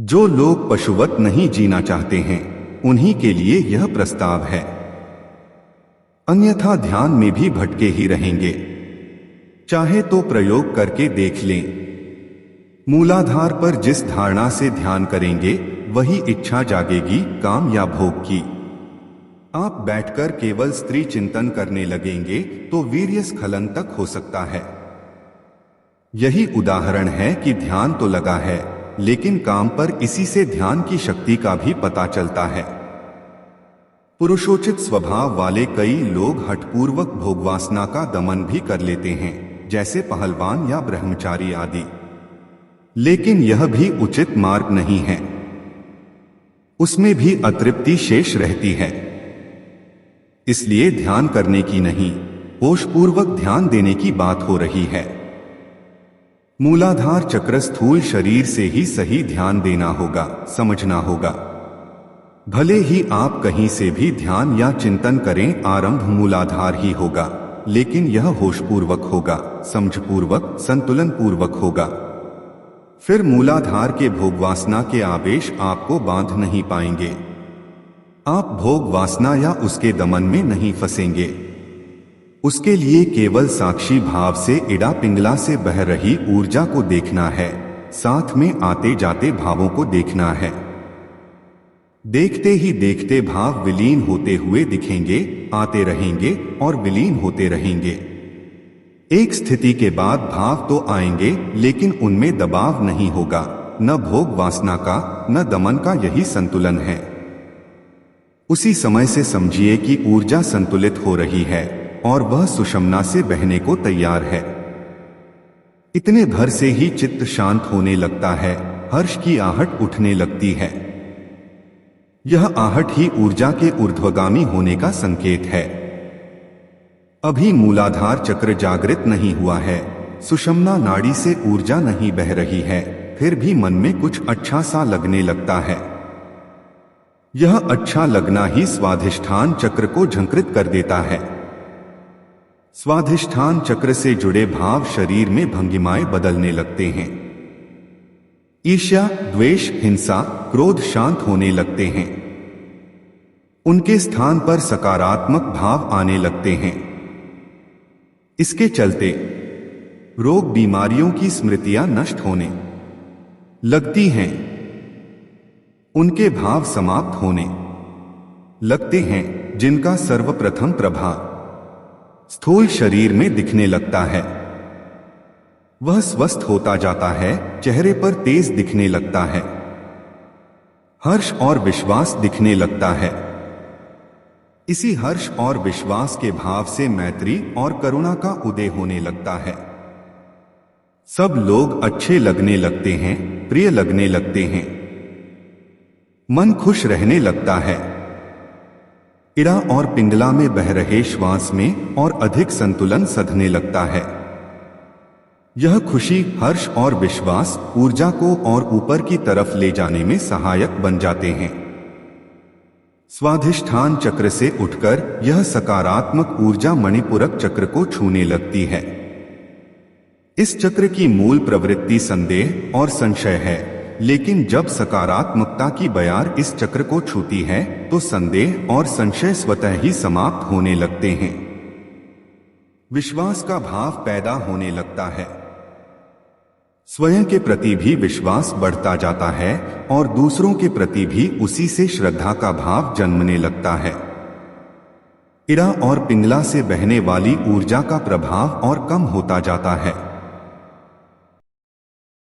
जो लोग पशुवत नहीं जीना चाहते हैं उन्हीं के लिए यह प्रस्ताव है, अन्यथा ध्यान में भी भटके ही रहेंगे। चाहे तो प्रयोग करके देख लें। मूलाधार पर जिस धारणा से ध्यान करेंगे वही इच्छा जागेगी काम या भोग की। आप बैठकर केवल स्त्री चिंतन करने लगेंगे तो वीर्य स्खलन तक हो सकता है। यही उदाहरण है कि ध्यान तो लगा है लेकिन काम पर इसी से ध्यान की शक्ति का भी पता चलता है। पुरुषोचित स्वभाव वाले कई लोग हठपूर्वक भोगवासना का दमन भी कर लेते हैं, जैसे पहलवान या ब्रह्मचारी आदि। लेकिन यह भी उचित मार्ग नहीं है, उसमें भी अतृप्ति शेष रहती है। इसलिए ध्यान करने की नहीं, होशपूर्वक ध्यान देने की बात हो रही है। मूलाधार चक्र स्थूल शरीर से ही सही ध्यान देना होगा, समझना होगा। भले ही आप कहीं से भी ध्यान या चिंतन करें, आरंभ मूलाधार ही होगा, लेकिन यह होशपूर्वक होगा, समझपूर्वक, संतुलन पूर्वक होगा। फिर मूलाधार के भोगवासना के आवेश आपको बांध नहीं पाएंगे। आप भोग वासना या उसके दमन में नहीं फंसेंगे। उसके लिए केवल साक्षी भाव से इड़ा पिंगला से बह रही ऊर्जा को देखना है, साथ में आते जाते भावों को देखना है। देखते ही देखते भाव विलीन होते हुए दिखेंगे, आते रहेंगे और विलीन होते रहेंगे। एक स्थिति के बाद भाव तो आएंगे लेकिन उनमें दबाव नहीं होगा, न भोग वासना का न दमन का। यही संतुलन है। उसी समय से समझिए कि ऊर्जा संतुलित हो रही है और वह सुषुम्ना से बहने को तैयार है। इतने भर से ही चित्त शांत होने लगता है, हर्ष की आहट उठने लगती है। यह आहट ही ऊर्जा के ऊर्ध्वगामी होने का संकेत है। अभी मूलाधार चक्र जागृत नहीं हुआ है, सुषुम्ना नाड़ी से ऊर्जा नहीं बह रही है, फिर भी मन में कुछ अच्छा सा लगने लगता है। यह अच्छा लगना ही स्वाधिष्ठान चक्र को झंकृत कर देता है। स्वाधिष्ठान चक्र से जुड़े भाव शरीर में भंगिमाएं बदलने लगते हैं। ईर्ष्या, द्वेष, हिंसा, क्रोध शांत होने लगते हैं। उनके स्थान पर सकारात्मक भाव आने लगते हैं। इसके चलते रोग बीमारियों की स्मृतियां नष्ट होने लगती हैं। उनके भाव समाप्त होने लगते हैं, जिनका सर्वप्रथम प्रभाव स्थूल शरीर में दिखने लगता है। वह स्वस्थ होता जाता है, चेहरे पर तेज दिखने लगता है, हर्ष और विश्वास दिखने लगता है। इसी हर्ष और विश्वास के भाव से मैत्री और करुणा का उदय होने लगता है। सब लोग अच्छे लगने लगते हैं, प्रिय लगने लगते हैं। मन खुश रहने लगता है। इड़ा और पिंगला में बह रहे श्वास में और अधिक संतुलन सधने लगता है। यह खुशी, हर्ष और विश्वास ऊर्जा को और ऊपर की तरफ ले जाने में सहायक बन जाते हैं। स्वाधिष्ठान चक्र से उठकर यह सकारात्मक ऊर्जा मणिपुरक चक्र को छूने लगती है। इस चक्र की मूल प्रवृत्ति संदेह और संशय है, लेकिन जब सकारात्मकता की बयार इस चक्र को छूती है तो संदेह और संशय स्वतः ही समाप्त होने लगते हैं। विश्वास का भाव पैदा होने लगता है। स्वयं के प्रति भी विश्वास बढ़ता जाता है और दूसरों के प्रति भी उसी से श्रद्धा का भाव जन्मने लगता है। इड़ा और पिंगला से बहने वाली ऊर्जा का प्रभाव और कम होता जाता है।